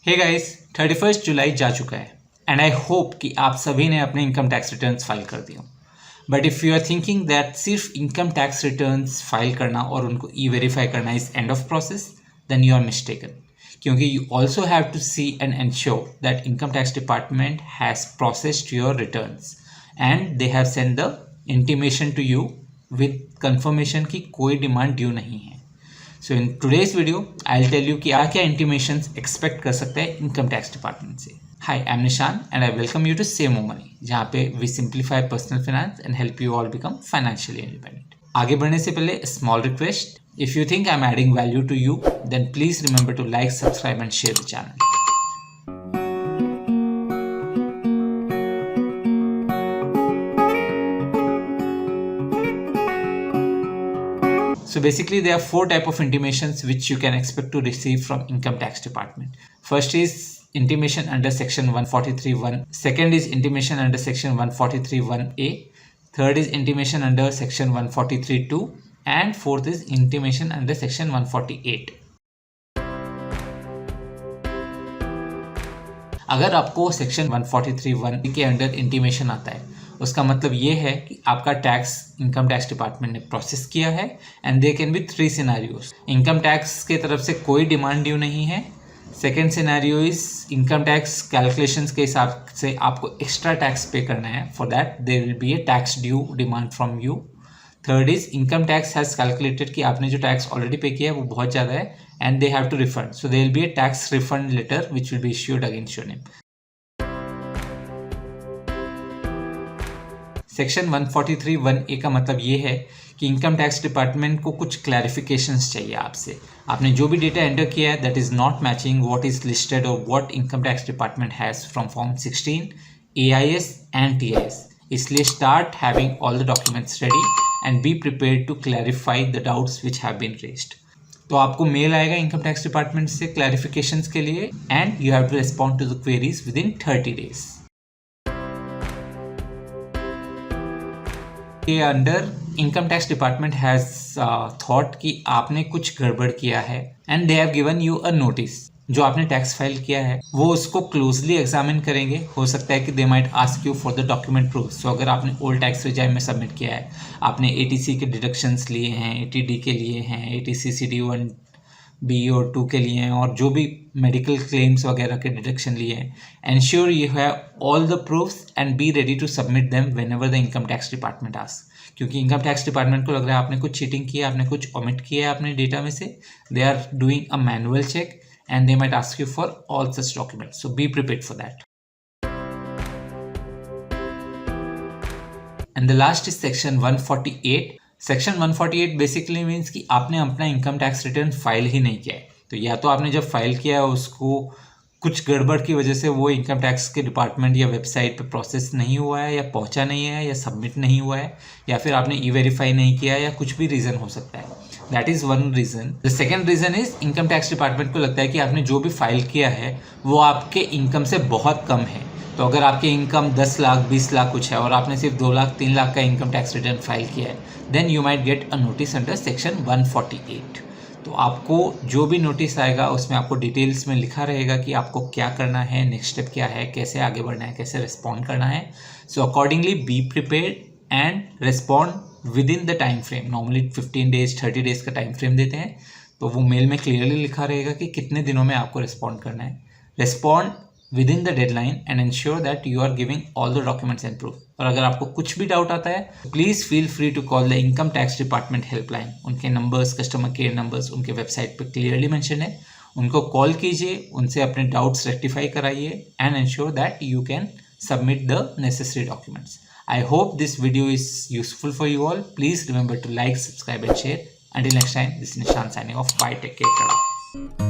Hey guys 31 जुलाई जा चुका है एंड आई होप कि आप सभी ने अपने इनकम टैक्स रिटर्न्स फाइल कर दिए। But if you are thinking that सिर्फ इनकम टैक्स रिटर्न्स फाइल करना और उनको ई वेरीफाई करना is end of process, then you are mistaken, क्योंकि you also have to see and ensure that income tax department has processed your returns and they have send the intimation to you with confirmation कि कोई demand due नहीं है। So in today's video I will tell you कि क्या intimations expect कर सकते हैं income tax department से। Hi, I am Nishan and I welcome you to save more money, जहाँ पे we simplify personal finance and help you all become financially independent. आगे बढ़ने से पहले small request, if you think I am adding value to you then please remember to like, subscribe and share the channel. So basically there are 4 types of intimations which you can expect to receive from income tax department. First is intimation under section 143(1). Second is intimation under section 143(1)(a). Third is intimation under section 143(2). And fourth is intimation under section 148. अगर आपको section 143(1) के under intimation आता है, उसका मतलब ये है कि आपका टैक्स इनकम टैक्स डिपार्टमेंट ने प्रोसेस किया है and there can be 3 scenarios. Income tax के तरफ से कोई डिमांड ड्यू नहीं है। Second scenario is income tax calculations के हिसाब से आपको एक्स्ट्रा टैक्स पे करना है, for that there will be a tax due demand from you. Third is income tax has calculated कि आपने जो टैक्स ऑलरेडी पे किया है वो बहुत ज़्यादा है and they have to refund, so there will be a tax refund letter which will be issued against your name. Section 143(1)(a) का मतलब ये है कि इनकम टैक्स डिपार्टमेंट को कुछ क्लैरिफिकेशंस चाहिए आपसे। आपने जो भी डेटा एंटर किया है that is not matching what is listed और what income tax department has from form 16, AIS and TIS। इसलिए start having all the documents ready and be prepared to clarify the doubts which have been raised. तो आपको mail आएगा income tax department से clarifications के लिए and you have to respond to the queries within 30 days। के under income tax department has thought कि आपने कुछ गड़बड़ किया है and they have given you a notice. जो आपने टैक्स फाइल किया है वो उसको क्लोजली एग्जामिन करेंगे। हो सकता है कि they might ask you for the document proof. So अगर आपने ओल्ड टैक्स रिजाइम में सबमिट किया है, आपने ATC के डिडक्शंस लिए हैं, ATD के लिए हैं, ATC CD1 B और 2 के लिए हैं, और जो भी मेडिकल क्लेम्स वगैरह के डिडक्शन लिए हैं, ensure you have all the proofs and be ready to submit them whenever the income tax department ask. क्योंकि इनकम टैक्स डिपार्टमेंट को लग रहा है आपने कुछ चीटिंग किया, आपने कुछ ओमिट किया है अपने डेटा में से, they are doing a manual check and they might ask you for all such documents, so be prepared for that. And the last is section 148। Section 148 basically means कि आपने अपना इनकम टैक्स रिटर्न फाइल ही नहीं किया है। तो या तो आपने जब फाइल किया है उसको कुछ गड़बड़ की वजह से वो इनकम टैक्स के डिपार्टमेंट या वेबसाइट पे प्रोसेस नहीं हुआ है, या पहुंचा नहीं है, या सबमिट नहीं हुआ है, या फिर आपने ई वेरीफाई नहीं किया, या कुछ भी रीज़न हो सकता है। That is one reason. The second reason is income tax department को लगता है कि आपने जो भी फाइल किया है वो आपके इनकम से बहुत कम है। तो अगर आपकी इनकम 10 लाख 20 लाख कुछ है और आपने सिर्फ 2 लाख 3 लाख का इनकम टैक्स रिटर्न फाइल किया है, then you might get a notice under section 148। तो आपको जो भी नोटिस आएगा उसमें आपको डिटेल्स में लिखा रहेगा कि आपको क्या करना है, नेक्स्ट स्टेप क्या है, कैसे आगे बढ़ना है, कैसे रिस्पॉन्ड करना है। So accordingly be prepared and respond with in the time frame. Normally 15 days 30 days का टाइम फ्रेम देते हैं, तो वो मेल में क्लियरली लिखा रहेगा कि कितने दिनों में आपको रिस्पॉन्ड करना है। Respond within the deadline and ensure that you are giving all the documents and proof। और अगर आपको कुछ भी डाउट आता है please feel free to call the income tax department helpline. उनके नंबर्स, कस्टमर केयर नंबर्स उनके वेबसाइट पे क्लियरली मेंशन है। उनको कॉल कीजिए, उनसे अपने डाउट्स रेक्टिफाई कराइए and ensure that you can submit the necessary documents. I hope this video is useful for you all. Please remember to like, subscribe and share. Until next time, this is Nishan signing off. Bye, take care.